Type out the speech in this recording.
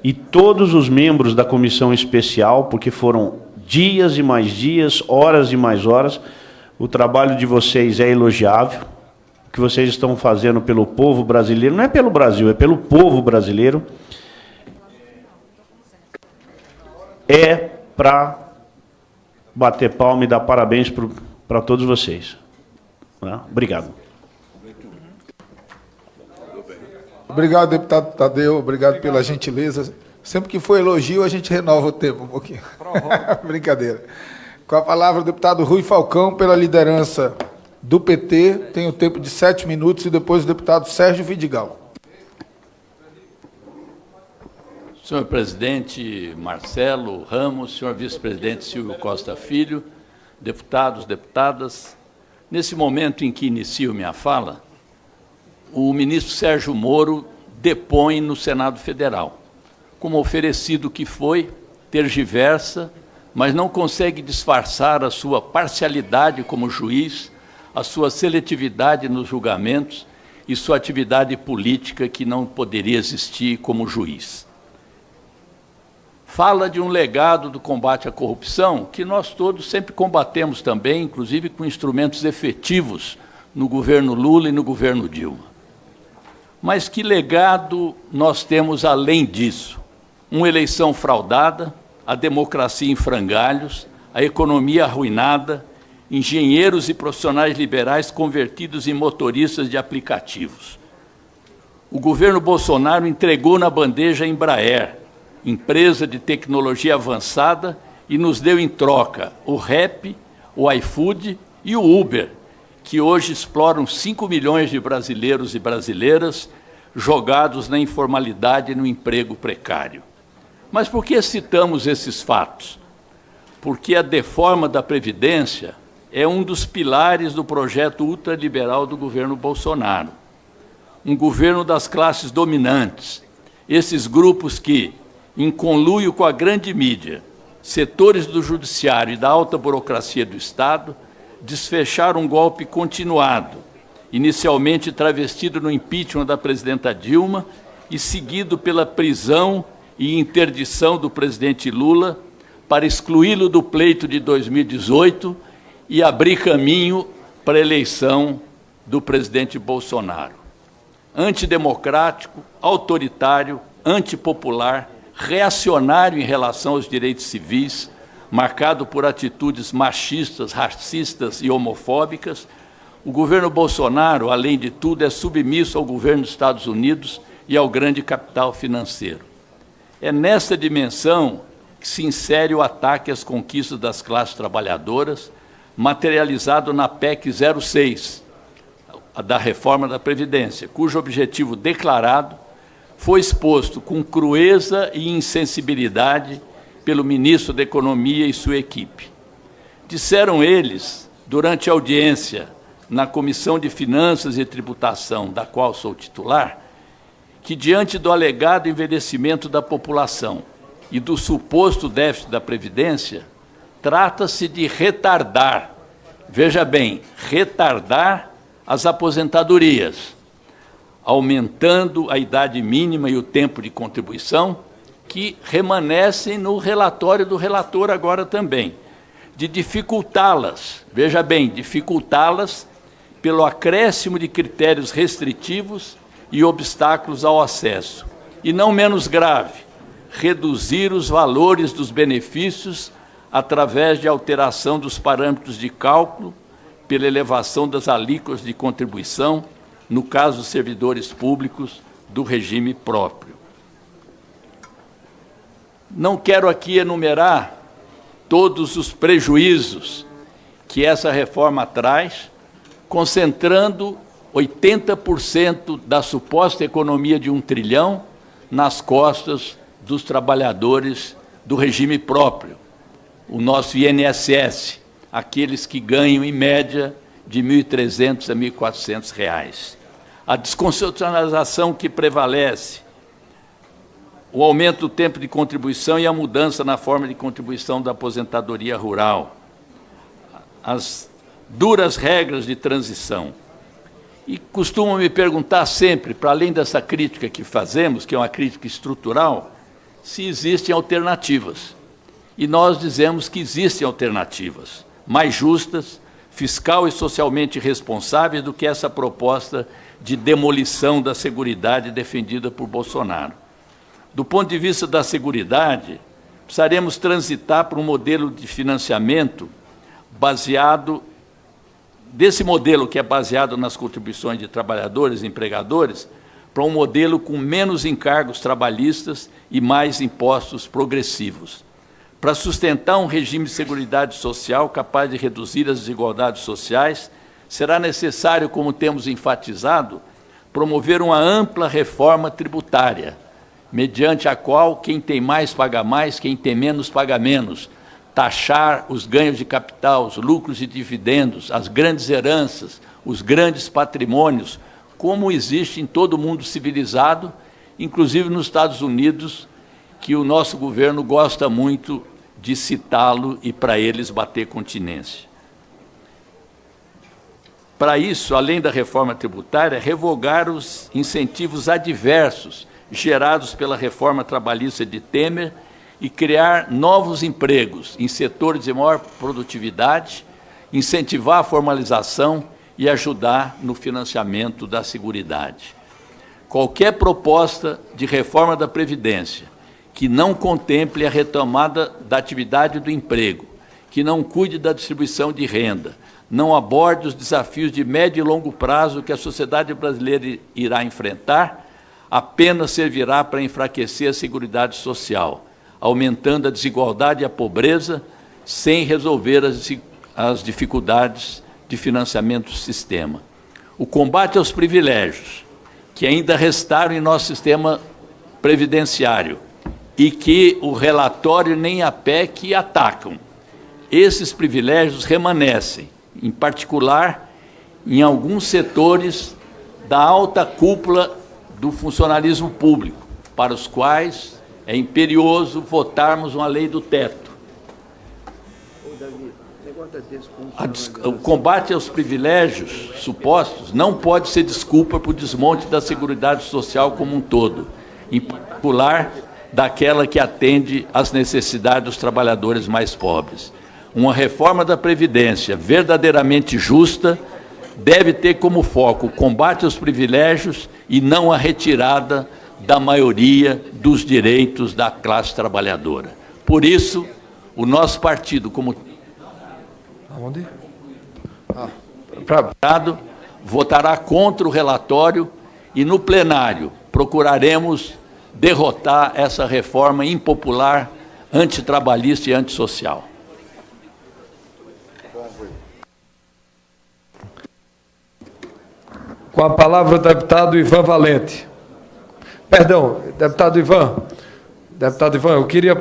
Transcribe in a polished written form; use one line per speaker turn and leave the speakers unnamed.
e todos os membros da comissão especial, porque foram dias e mais dias, horas e mais horas. O trabalho de vocês é elogiável. O que vocês estão fazendo pelo povo brasileiro, não é pelo Brasil, é pelo povo brasileiro. É para bater palma e dar parabéns para todos vocês. Obrigado.
Obrigado, deputado Tadeu. Obrigado pela gentileza. Sempre que for elogio, a gente renova o tempo um pouquinho. Brincadeira. Com a palavra, o deputado Rui Falcão, pela liderança do PT, tem o tempo de 7 minutos, e depois o deputado Sérgio Vidigal.
Senhor presidente Marcelo Ramos, senhor vice-presidente Silvio Costa Filho, deputados, deputadas, nesse momento em que inicio minha fala, o ministro Sérgio Moro depõe no Senado Federal. Como oferecido que foi, tergiversa, mas não consegue disfarçar a sua parcialidade como juiz, a sua seletividade nos julgamentos e sua atividade política que não poderia existir como juiz. Fala de um legado do combate à corrupção que nós todos sempre combatemos também, inclusive com instrumentos efetivos no governo Lula e no governo Dilma. Mas que legado nós temos além disso? Uma eleição fraudada, a democracia em frangalhos, a economia arruinada, engenheiros e profissionais liberais convertidos em motoristas de aplicativos. O governo Bolsonaro entregou na bandeja a Embraer, empresa de tecnologia avançada, e nos deu em troca o Rap, o iFood e o Uber, que hoje exploram 5 milhões de brasileiros e brasileiras jogados na informalidade e no emprego precário. Mas por que citamos esses fatos? Porque a deforma da Previdência é um dos pilares do projeto ultraliberal do governo Bolsonaro. Um governo das classes dominantes, esses grupos que, em conluio com a grande mídia, setores do judiciário e da alta burocracia do Estado, desfecharam um golpe continuado, inicialmente travestido no impeachment da presidenta Dilma e seguido pela prisão e interdição do presidente Lula para excluí-lo do pleito de 2018 e abrir caminho para a eleição do presidente Bolsonaro. Antidemocrático, autoritário, antipopular, reacionário em relação aos direitos civis, marcado por atitudes machistas, racistas e homofóbicas, o governo Bolsonaro, além de tudo, é submisso ao governo dos Estados Unidos e ao grande capital financeiro. É nessa dimensão que se insere o ataque às conquistas das classes trabalhadoras, materializado na PEC 06, a da reforma da Previdência, cujo objetivo declarado foi exposto com crueza e insensibilidade pelo ministro da Economia e sua equipe. Disseram eles, durante a audiência na Comissão de Finanças e Tributação, da qual sou titular, que, diante do alegado envelhecimento da população e do suposto déficit da Previdência, trata-se de retardar, veja bem, retardar as aposentadorias, aumentando a idade mínima e o tempo de contribuição, que remanescem no relatório do relator agora também, de dificultá-las, veja bem, dificultá-las pelo acréscimo de critérios restritivos e obstáculos ao acesso. E não menos grave, reduzir os valores dos benefícios através de alteração dos parâmetros de cálculo, pela elevação das alíquotas de contribuição, no caso dos servidores públicos do regime próprio. Não quero aqui enumerar todos os prejuízos que essa reforma traz, concentrando 80% da suposta economia de 1 trilhão nas costas dos trabalhadores do regime próprio, o nosso INSS, aqueles que ganham, em média, de R$ 1.300 a R$ 1.400. A desconstitucionalização que prevalece, o aumento do tempo de contribuição e a mudança na forma de contribuição da aposentadoria rural, as duras regras de transição. E costumam me perguntar sempre, para além dessa crítica que fazemos, que é uma crítica estrutural, se existem alternativas. E nós dizemos que existem alternativas mais justas, fiscal e socialmente responsáveis do que essa proposta de demolição da Seguridade defendida por Bolsonaro. Do ponto de vista da Seguridade, precisaremos transitar para um modelo de financiamento baseado, desse modelo que é baseado nas contribuições de trabalhadores e empregadores, para um modelo com menos encargos trabalhistas e mais impostos progressivos. Para sustentar um regime de seguridade social capaz de reduzir as desigualdades sociais, será necessário, como temos enfatizado, promover uma ampla reforma tributária, mediante a qual quem tem mais paga mais, quem tem menos paga menos, taxar os ganhos de capital, os lucros e dividendos, as grandes heranças, os grandes patrimônios, como existe em todo o mundo civilizado, inclusive nos Estados Unidos, que o nosso governo gosta muito de citá-lo e para eles bater continência. Para isso, além da reforma tributária, revogar os incentivos adversos gerados pela reforma trabalhista de Temer e criar novos empregos em setores de maior produtividade, incentivar a formalização e ajudar no financiamento da Seguridade. Qualquer proposta de reforma da Previdência que não contemple a retomada da atividade do emprego, que não cuide da distribuição de renda, não aborde os desafios de médio e longo prazo que a sociedade brasileira irá enfrentar, apenas servirá para enfraquecer a Seguridade Social, aumentando a desigualdade e a pobreza, sem resolver as dificuldades de financiamento do sistema. O combate aos privilégios, que ainda restaram em nosso sistema previdenciário, e que o relatório nem a PEC atacam. Esses privilégios remanescem, em particular, em alguns setores da alta cúpula do funcionalismo público, para os quais é imperioso votarmos uma lei do teto. O combate aos privilégios supostos não pode ser desculpa para o desmonte da Seguridade Social como um todo, em particular daquela que atende às necessidades dos trabalhadores mais pobres. Uma reforma da Previdência verdadeiramente justa deve ter como foco o combate aos privilégios e não a retirada da maioria dos direitos da classe trabalhadora. Por isso, o nosso partido, como votará contra o relatório e, no plenário, procuraremos derrotar essa reforma impopular, antitrabalhista e antissocial.
Com a palavra o deputado Ivan Valente. Perdão, deputado Ivan, eu queria